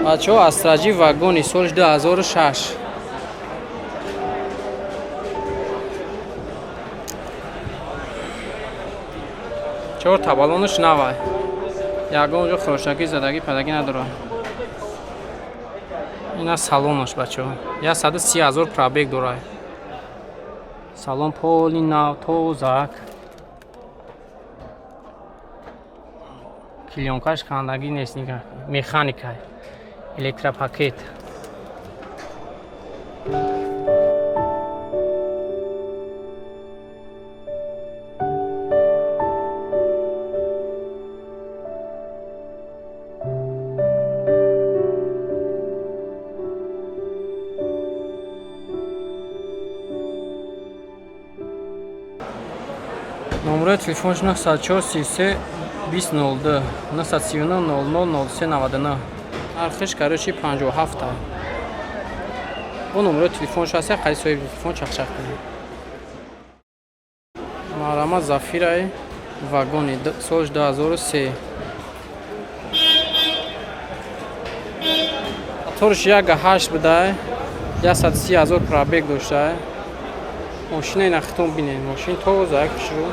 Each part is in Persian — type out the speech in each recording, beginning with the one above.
بچه‌ها استراجی واگونی سالش 2006 چهار تا بالونش نوه یکم اونجا خروشکی زدگی پدگی نداره. این از سالونش بچه‌ها 130,000 پرابگ داره. سالون پولی نو توزک کلیونکاش خاندگی نیست نگاه مکانیکه الکتروپاکت. نمره تلفنش 904 33 2002 939 00 0399 ارخش короче 57 تا. اون نمره تلفنش هست خیلی صاحب تلفن چخچخ کنید. مرامت زفیرای واگونی سالش 2003 موتورش 1.8 بده 130,000 پرابگ داشته. ماشین این اختون بینید ماشین توزک شروع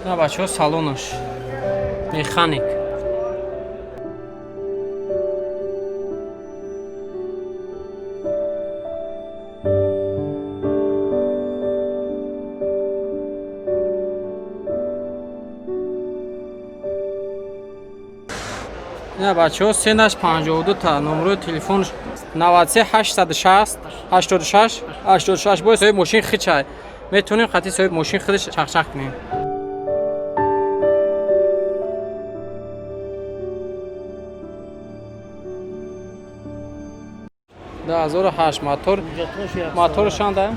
نه بچه ها سالونش مکانیک نه بچه ها 352 تا نمره تلفنش 93 860 86 86 باید صاحب ماشین خیچه میتونیم خطی صاحب ماشین خودش چخچخ کنیم. 2008 موتورش چنده؟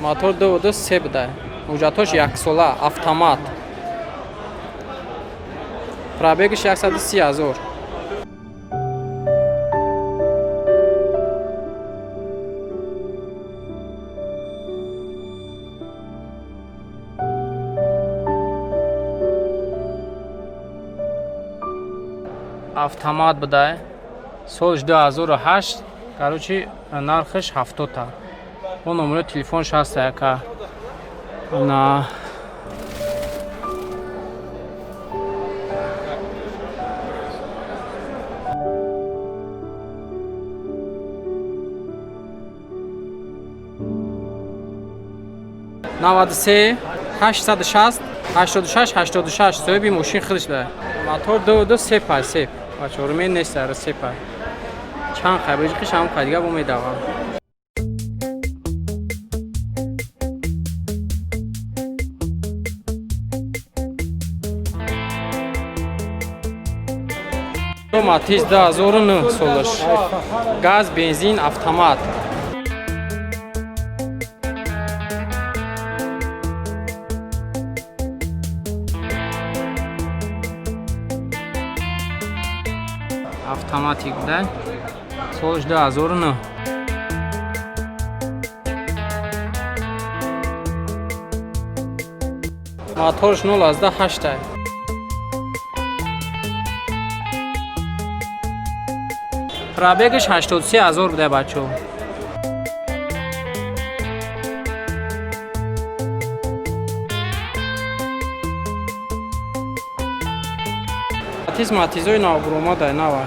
موتور 2.3 بوده. موجاتش یک ساله اتومات. پرابگش 130,000. اتومات بوده. سالش 2008 короче нархش 70 تا. اون نمره تلفنش هست که نه نود سه 860 86 86 صاحب ماشین خودش ده. موتور 2.3 پای سیپ بچه ها رو می نیست در سیپ چند خبریش خیش هم خدیگه با می دوام. ماتیز 2009 سالش گاز بنزین اتومات. اتوماتیک بوده. سالش 2009. موتورش 0.8 پرابگش 83,000 بوده بچه ها. ماتیزای نابروما ده نوه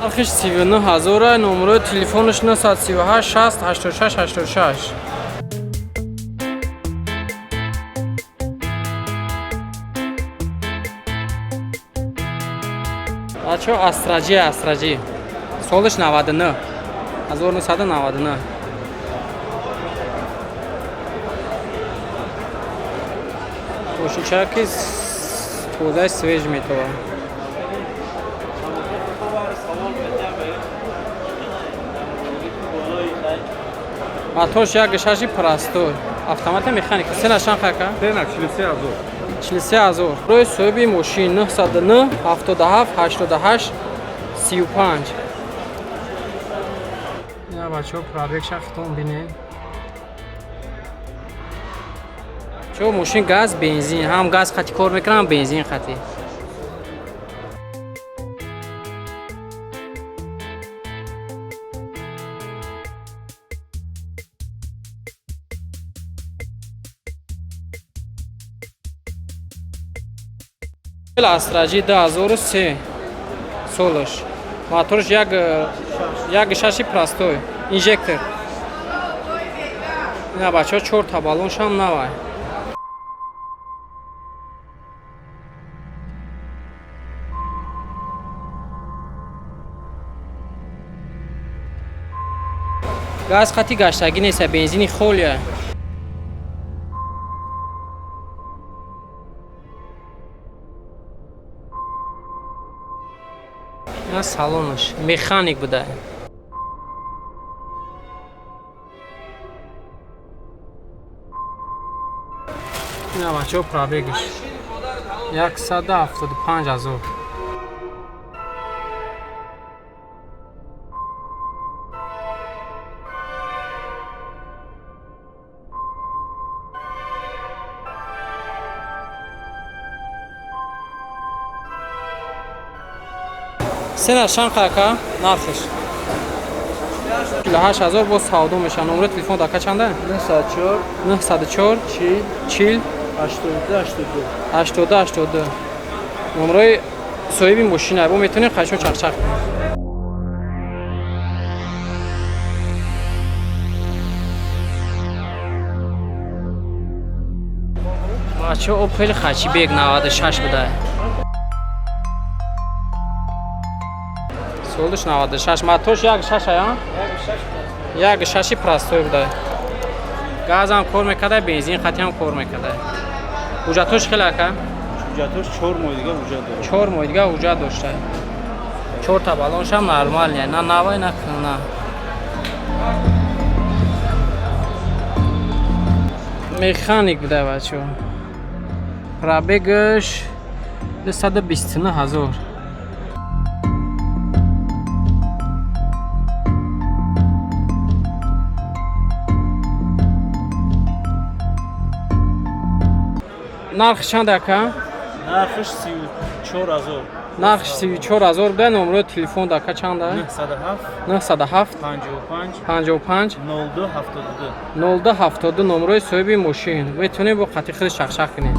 ارخش 39,000 نمره تلفنش 938 60 86 86. بچه ها استراجی سالش 99 1999 روشنچه که توزه سویج میتوه. موتورش 1.6 پرستو اتومات مکانیک. سه نشان خاکه 43,000 43000. روی صاحبی ماشین 909 77 88 35. یا بچه‌ها پرابک شختون بینید. چه ماشین گاز بنزین هم گاز خاطی کار میکنه هم بنزین خاطی. استراجی 2003 سولش موتورش یک شاشی پلاستوی اینجکتور. اینا بچه‌ها 4 تا بالونش هم نوای. گاز خاطی گشتگی نیست، بنزینی خولیه. اینا سالونش مکانیک بوده. اینا بچه‌ها پرابگش 175000. سه شنقه نرخش 48000 با سعودو میشه. نمره تلفن دکه چنده؟ 904 40 82. نمره صاحب ماشینه. با میتونید خشم چخ کنید. بچه او خیلی خچی بیگ 96 بوده. سولش 96 موتورش یک شش ها؟ یک ششی پلاستوی بوده. گاز هم کار میکرده، بنزین خاطی هم کار میکرده. وجودش خیلی که؟ وجودش 4 ماه دیگه وجود داره. 4 ماه دیگه وجود داشته. 4 تا بالونش هم نرمال یعنی نه نوای نه نه. مکانیک بوده بچه‌ها. پرابگش 129000. نرخش چند دکه؟ نرخش 34000. نرخش 34000 بوده. نمره تلفن دکه چنده؟ 907 55 0272 نمره صاحب ماشین. میتونید با خطی خود شخ کنید.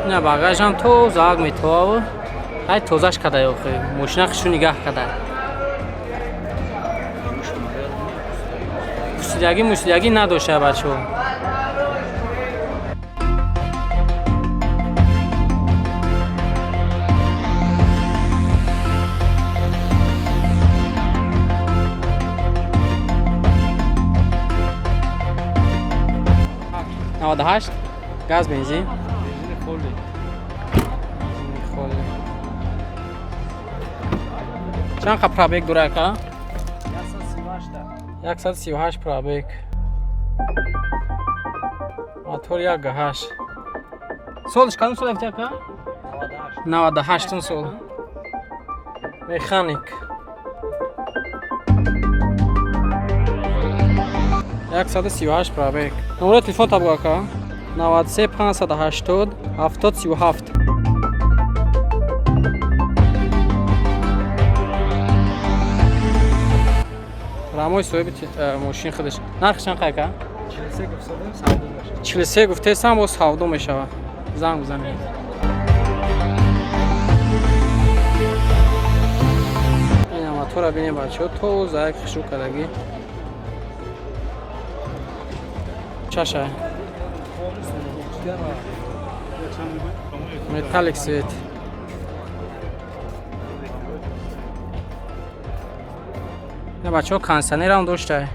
نه باگاژ هم تو زاگ میتوه. ای توزش کده یا خیلی ماشین خشو نگاه کده. موسیدگی نداشته بچه ها. نود هشت گاز بنزین چند خب پرابک دوره که؟ 138 پرابک. موتور یک گهش. سولش کدوم سول افته که؟ 98 سول. مکانیک 138 پرابک. نمره تلفن تبگاه که؟ 93 580 7037. راموی صاحب ماشین خودش. نرخش چند که؟ 43 گفته سم با سعودو میشه. زنگ بزنید. این موتور رو ببینید بچه‌ها. تو زایک خشو کردگی. چشه؟ متالیک سیت. نه بچه‌ها کانسنر هم داشته.